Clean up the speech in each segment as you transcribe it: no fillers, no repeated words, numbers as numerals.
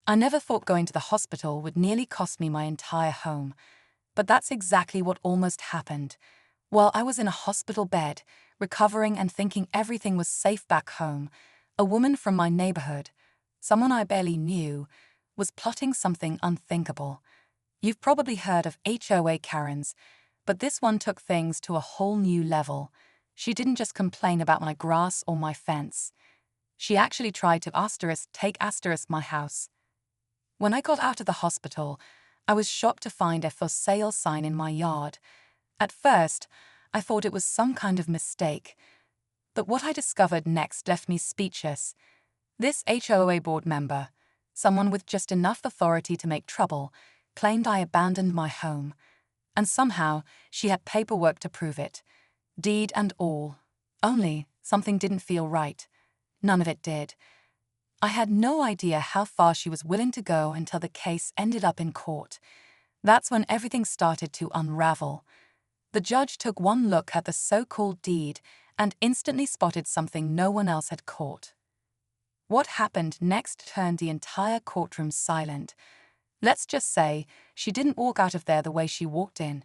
I never thought going to the hospital would nearly cost me my entire home, but that's exactly what almost happened. While I was in a hospital bed, recovering and thinking everything was safe back home, a woman from my neighborhood, someone I barely knew, was plotting something unthinkable. You've probably heard of HOA Karens, but this one took things to a whole new level. She didn't just complain about my grass or my fence. She actually tried to take my house. When I got out of the hospital, I was shocked to find a for sale sign in my yard. At first, I thought it was some kind of mistake, but what I discovered next left me speechless. This HOA board member, someone with just enough authority to make trouble, claimed I abandoned my home, and somehow she had paperwork to prove it, deed and all. Only, something didn't feel right. None of it did. I had no idea how far she was willing to go until the case ended up in court. That's when everything started to unravel. The judge took one look at the so-called deed and instantly spotted something no one else had caught. What happened next turned the entire courtroom silent. Let's just say she didn't walk out of there the way she walked in,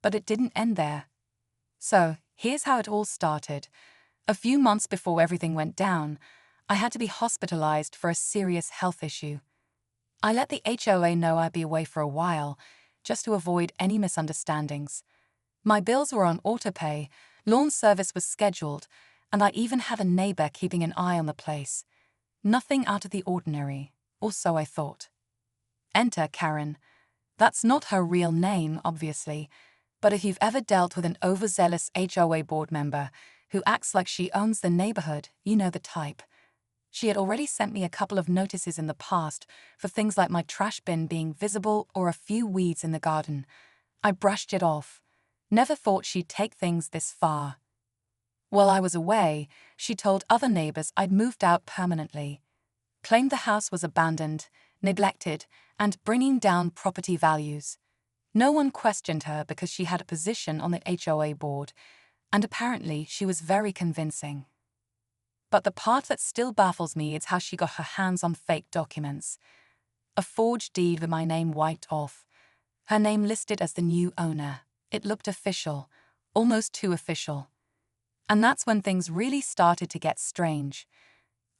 but it didn't end there. So, here's how it all started. A few months before everything went down, I had to be hospitalized for a serious health issue. I let the HOA know I'd be away for a while, just to avoid any misunderstandings. My bills were on autopay, lawn service was scheduled, and I even had a neighbor keeping an eye on the place. Nothing out of the ordinary, or so I thought. Enter Karen. That's not her real name, obviously, but if you've ever dealt with an overzealous HOA board member who acts like she owns the neighborhood, you know the type. She had already sent me a couple of notices in the past for things like my trash bin being visible or a few weeds in the garden. I brushed it off. Never thought she'd take things this far. While I was away, she told other neighbors I'd moved out permanently, claimed the house was abandoned, neglected, and bringing down property values. No one questioned her because she had a position on the HOA board, and apparently she was very convincing. But the part that still baffles me is how she got her hands on fake documents. A forged deed with my name wiped off. Her name listed as the new owner. It looked official, almost too official. And that's when things really started to get strange.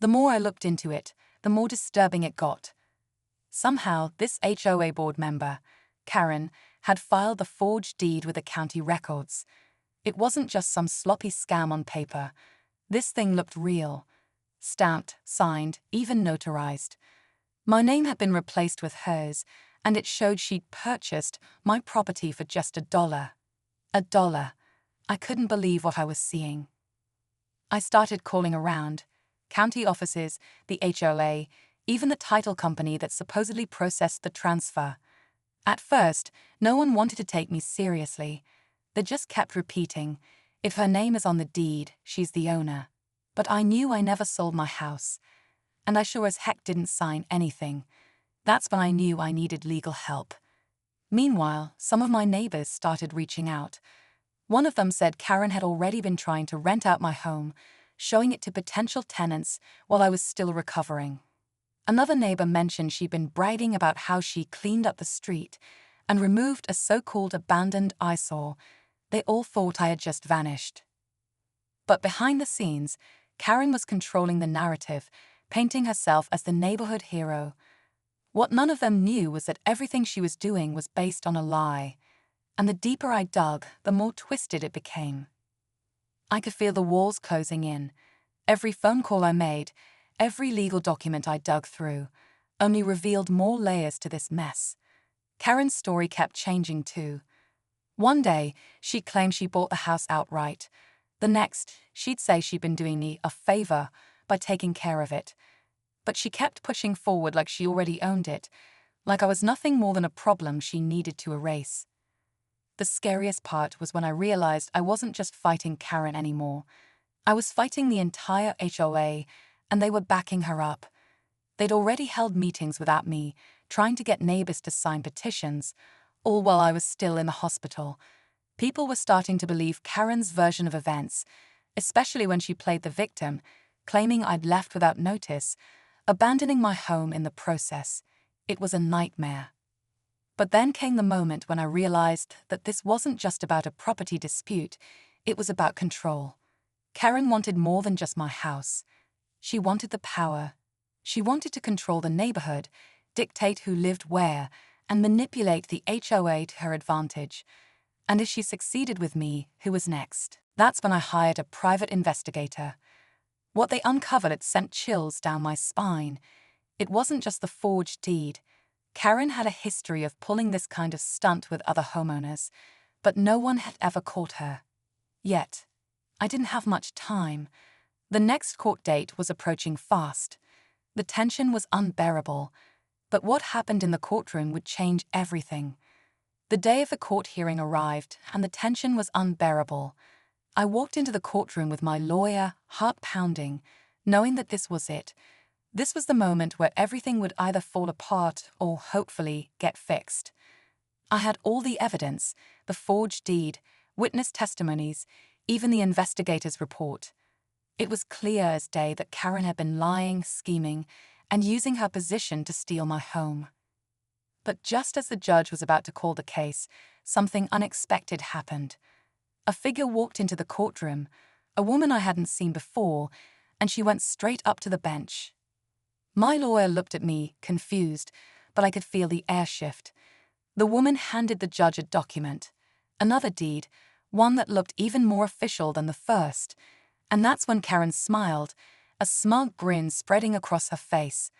The more I looked into it, the more disturbing it got. Somehow, this HOA board member, Karen, had filed the forged deed with the county records. It wasn't just some sloppy scam on paper. This thing looked real. Stamped, signed, even notarized. My name had been replaced with hers, and it showed she'd purchased my property for just $1. $1. I couldn't believe what I was seeing. I started calling around. County offices, the HOA, even the title company that supposedly processed the transfer. At first, no one wanted to take me seriously. They just kept repeating, if her name is on the deed, she's the owner. But I knew I never sold my house, and I sure as heck didn't sign anything. That's when I knew I needed legal help. Meanwhile, some of my neighbors started reaching out. One of them said Karen had already been trying to rent out my home, showing it to potential tenants while I was still recovering. Another neighbor mentioned she'd been bragging about how she cleaned up the street and removed a so-called abandoned eyesore. They all thought I had just vanished. But behind the scenes, Karen was controlling the narrative, painting herself as the neighborhood hero. What none of them knew was that everything she was doing was based on a lie. And the deeper I dug, the more twisted it became. I could feel the walls closing in. Every phone call I made, every legal document I dug through, only revealed more layers to this mess. Karen's story kept changing too. One day, she claimed she bought the house outright. The next, she'd say she'd been doing me a favor by taking care of it. But she kept pushing forward like she already owned it, like I was nothing more than a problem she needed to erase. The scariest part was when I realized I wasn't just fighting Karen anymore. I was fighting the entire HOA, and they were backing her up. They'd already held meetings without me, trying to get neighbors to sign petitions, all while I was still in the hospital. People were starting to believe Karen's version of events, especially when she played the victim, claiming I'd left without notice, abandoning my home in the process. It was a nightmare. But then came the moment when I realized that this wasn't just about a property dispute, it was about control. Karen wanted more than just my house. She wanted the power. She wanted to control the neighborhood, dictate who lived where, and manipulate the HOA to her advantage. And if she succeeded with me, who was next? That's when I hired a private investigator. What they uncovered, it sent chills down my spine. It wasn't just the forged deed. Karen had a history of pulling this kind of stunt with other homeowners, but no one had ever caught her. Yet, I didn't have much time. The next court date was approaching fast. The tension was unbearable, but what happened in the courtroom would change everything. The day of the court hearing arrived, and the tension was unbearable. I walked into the courtroom with my lawyer, heart pounding, knowing that this was it. This was the moment where everything would either fall apart or, hopefully, get fixed. I had all the evidence, the forged deed, witness testimonies, even the investigator's report. It was clear as day that Karen had been lying, scheming, and using her position to steal my home. But just as the judge was about to call the case, something unexpected happened. A figure walked into the courtroom, a woman I hadn't seen before, and she went straight up to the bench. My lawyer looked at me, confused, but I could feel the air shift. The woman handed the judge a document, another deed, one that looked even more official than the first, and that's when Karen smiled, a smug grin spreading across her face.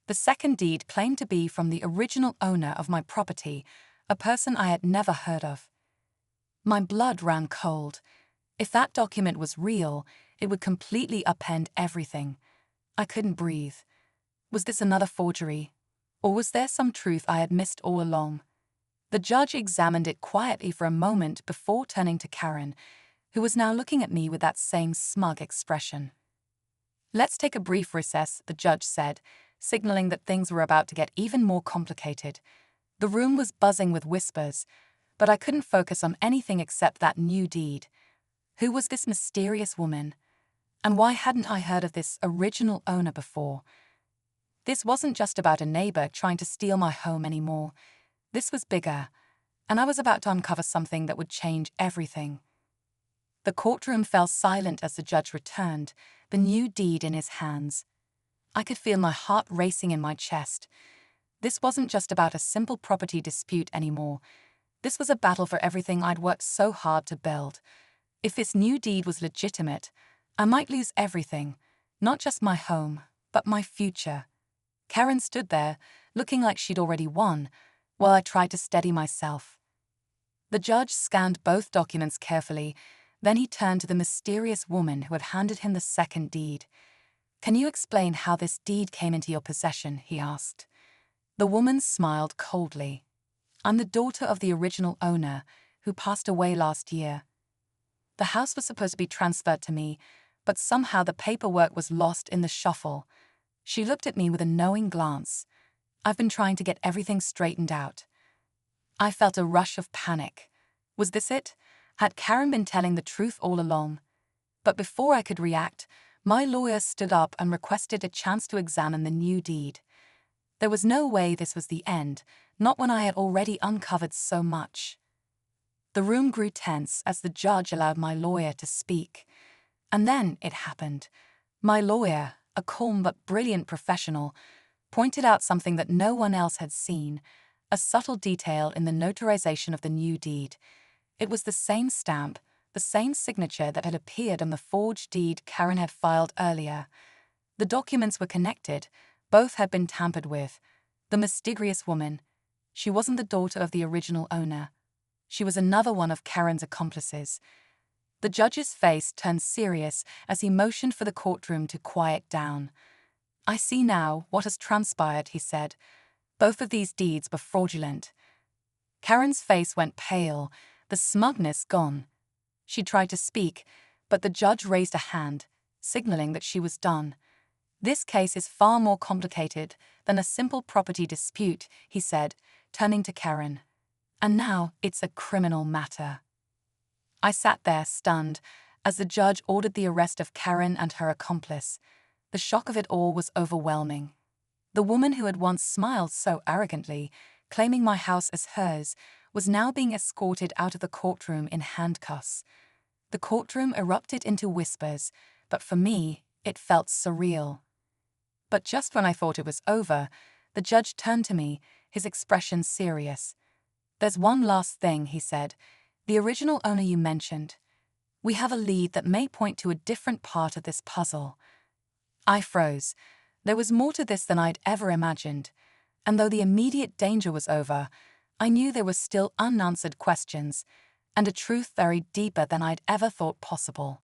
The second deed claimed to be from the original owner of my property, a person I had never heard of. My blood ran cold. If that document was real, it would completely upend everything. I couldn't breathe. Was this another forgery? Or was there some truth I had missed all along? The judge examined it quietly for a moment before turning to Karen, who was now looking at me with that same smug expression. "Let's take a brief recess," the judge said, signaling that things were about to get even more complicated. The room was buzzing with whispers, but I couldn't focus on anything except that new deed. Who was this mysterious woman? And why hadn't I heard of this original owner before? This wasn't just about a neighbor trying to steal my home anymore. This was bigger, and I was about to uncover something that would change everything. The courtroom fell silent as the judge returned, the new deed in his hands. I could feel my heart racing in my chest. This wasn't just about a simple property dispute anymore. This was a battle for everything I'd worked so hard to build. If this new deed was legitimate, I might lose everything, not just my home, but my future. Karen stood there, looking like she'd already won, while I tried to steady myself. The judge scanned both documents carefully, then he turned to the mysterious woman who had handed him the second deed. "Can you explain how this deed came into your possession?" he asked. The woman smiled coldly. "I'm the daughter of the original owner, who passed away last year. The house was supposed to be transferred to me, but somehow the paperwork was lost in the shuffle." She looked at me with a knowing glance. "I've been trying to get everything straightened out." I felt a rush of panic. Was this it? Had Karen been telling the truth all along? But before I could react, my lawyer stood up and requested a chance to examine the new deed. There was no way this was the end, not when I had already uncovered so much. The room grew tense as the judge allowed my lawyer to speak. And then it happened. My lawyer, a calm but brilliant professional, pointed out something that no one else had seen, a subtle detail in the notarization of the new deed. It was the same stamp, the same signature that had appeared on the forged deed Karen had filed earlier. The documents were connected, both had been tampered with. The mysterious woman, she wasn't the daughter of the original owner. She was another one of Karen's accomplices. The judge's face turned serious as he motioned for the courtroom to quiet down. "I see now what has transpired," he said. "Both of these deeds were fraudulent." Karen's face went pale, the smugness gone. She tried to speak, but the judge raised a hand, signaling that she was done. "This case is far more complicated than a simple property dispute," he said, turning to Karen. "And now it's a criminal matter." I sat there, stunned, as the judge ordered the arrest of Karen and her accomplice. The shock of it all was overwhelming. The woman who had once smiled so arrogantly, claiming my house as hers, was now being escorted out of the courtroom in handcuffs. The courtroom erupted into whispers, but for me, it felt surreal. But just when I thought it was over, the judge turned to me, his expression serious. "There's one last thing," he said. "The original owner you mentioned. We have a lead that may point to a different part of this puzzle." I froze. There was more to this than I'd ever imagined. And though the immediate danger was over, I knew there were still unanswered questions, and a truth buried deeper than I'd ever thought possible.